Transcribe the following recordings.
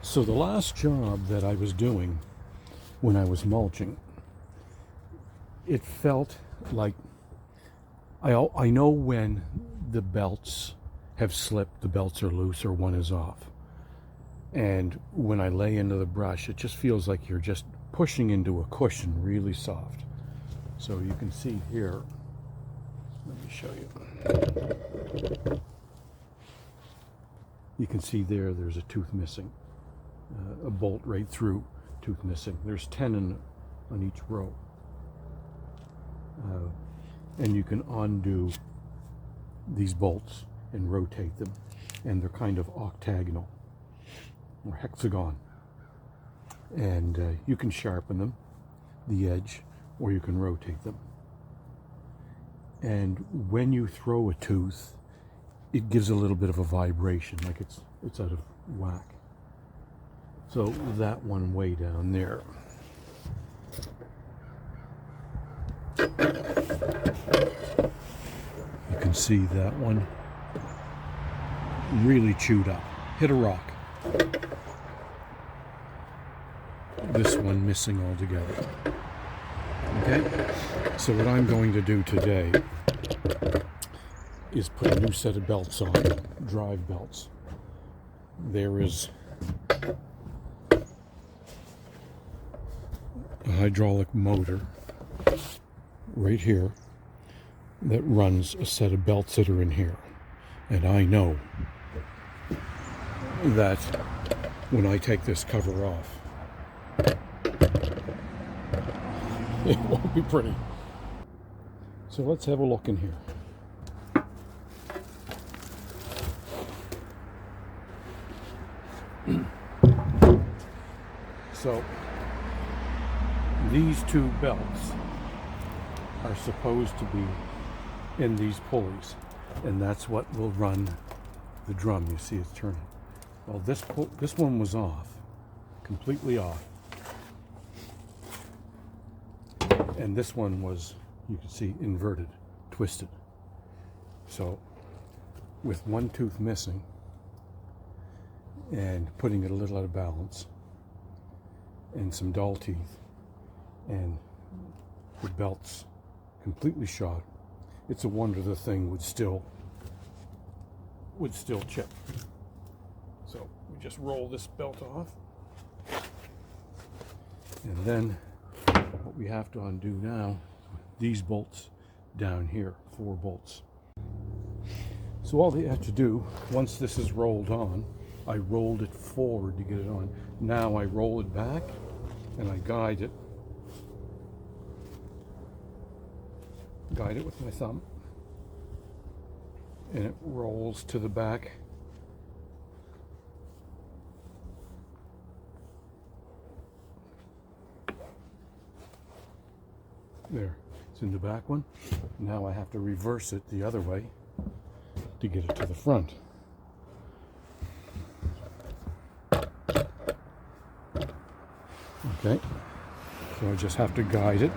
So the last job that I was doing when I was mulching, it felt like I know when the belts have slipped, the belts are loose or one is off. And when I lay into the brush, it just feels like you're just pushing into a cushion really soft. So you can see here, let me show you. You can see there's a tooth missing, a bolt right through, tooth missing. There's 10 on each row. And you can undo these bolts and rotate them, and they're kind of octagonal or hexagon. And you can sharpen them, the edge, or you can rotate them. And when you throw a tooth, it gives a little bit of a vibration, like it's out of whack. So that one way down there. You can see that one really chewed up. Hit a rock. This one missing altogether. Okay? So what I'm going to do today is put a new set of belts on, drive belts. There is a hydraulic motor right here that runs a set of belts that are in here. And I know that when I take this cover off, it won't be pretty. So let's have a look in here. So these two belts are supposed to be in these pulleys, and that's what will run the drum. You see it's turning. Well, this one was off, completely off, and this one was, you can see, inverted, twisted. So with one tooth missing and putting it a little out of balance and some dull teeth and the belts completely shot, it's a wonder the thing would still chip. So we just roll this belt off, and then what we have to undo now, these bolts down here, 4 bolts. So all they have to do, once this is rolled on, I rolled it forward to get it on. Now I roll it back and I guide it with my thumb, and it rolls to the back. There, it's in the back one. Now I have to reverse it the other way to get it to the front. Okay, so I just have to guide it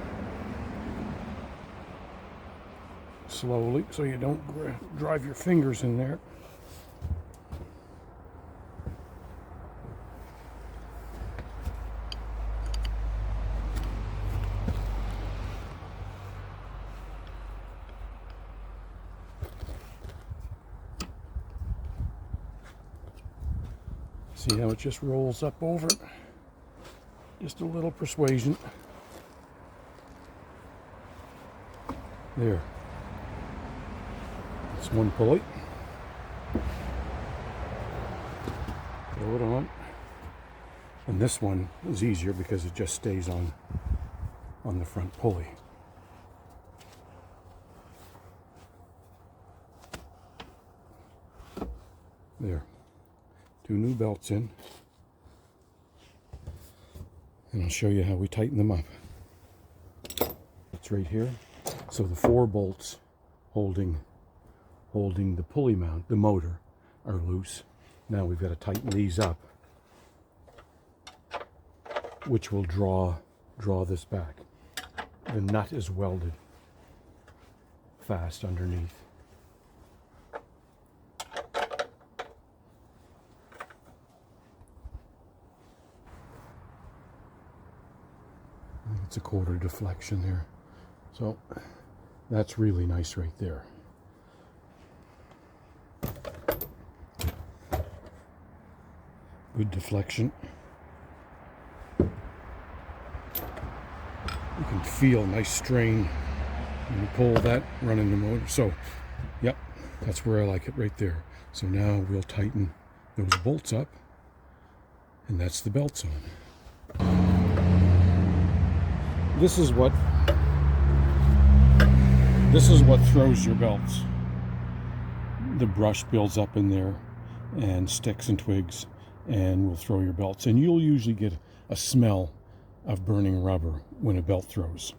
slowly so you don't drive your fingers in there. See how it just rolls up over it? Just a little persuasion. There. It's one pulley. Throw it on. And this one is easier because it just stays on the front pulley. There. 2 new belts in. And I'll show you how we tighten them up. It's right here. So the 4 bolts holding the pulley mount, the motor, are loose. Now we've got to tighten these up, which will draw this back. The nut is welded fast underneath. That's a quarter deflection there. So that's really nice right there. Good deflection. You can feel nice strain when you pull that running the motor. So, yep, that's where I like it right there. So now we'll tighten those bolts up, and that's the belt zone. This is what throws your belts. The brush builds up in there, and sticks and twigs, and will throw your belts. And you'll usually get a smell of burning rubber when a belt throws.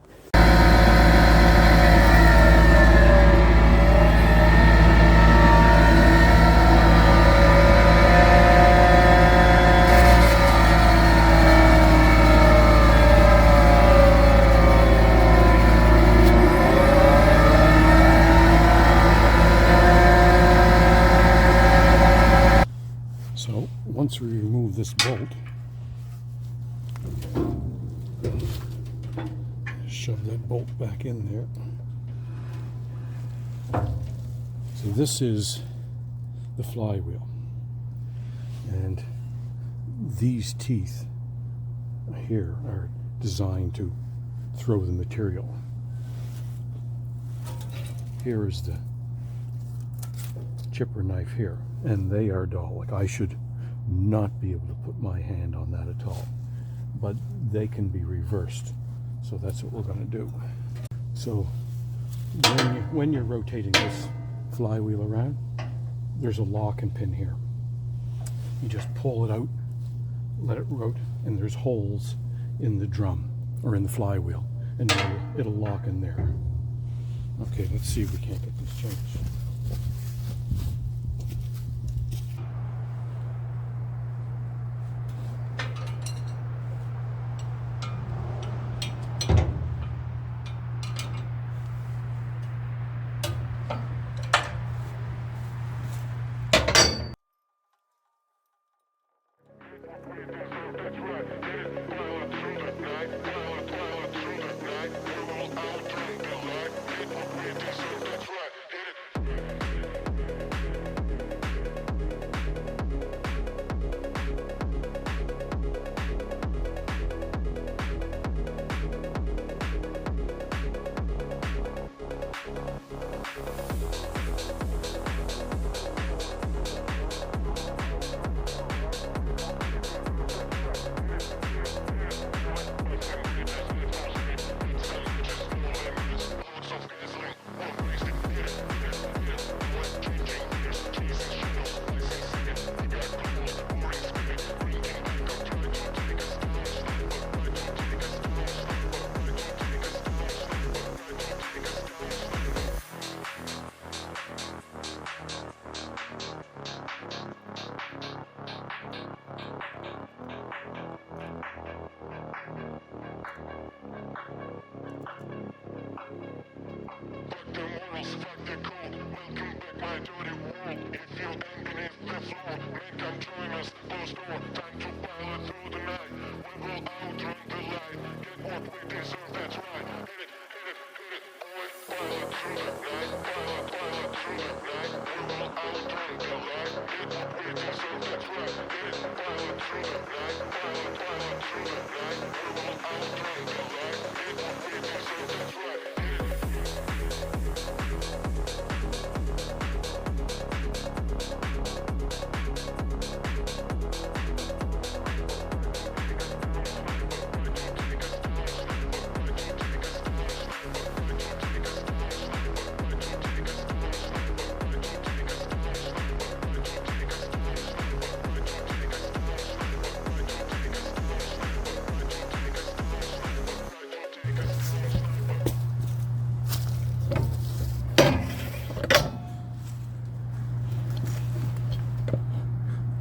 So once we remove this bolt, shove that bolt back in there. So this is the flywheel, and these teeth here are designed to throw the material. Here is the chipper knife here, and they are dull. Like, I should not be able to put my hand on that at all, but they can be reversed. So that's what we're going to do. So when you're rotating this flywheel around, there's a lock and pin here. You just pull it out, let it rotate, and there's holes in the drum or in the flywheel, and it'll lock in there. Okay, let's see if we can't get this changed.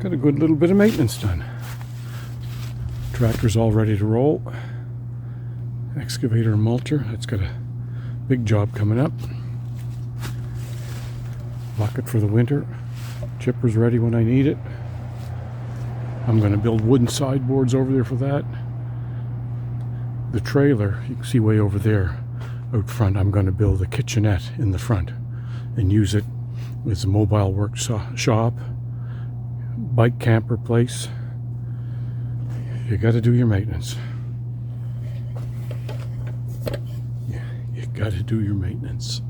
Got a good little bit of maintenance done. Tractor's all ready to roll. Excavator and mulcher, that's got a big job coming up. Bucket for the winter. Chipper's ready when I need it. I'm going to build wooden sideboards over there for that. The trailer, you can see way over there out front, I'm going to build a kitchenette in the front and use it as a mobile workshop, bike camper place. You got to do your maintenance. You got to do your maintenance.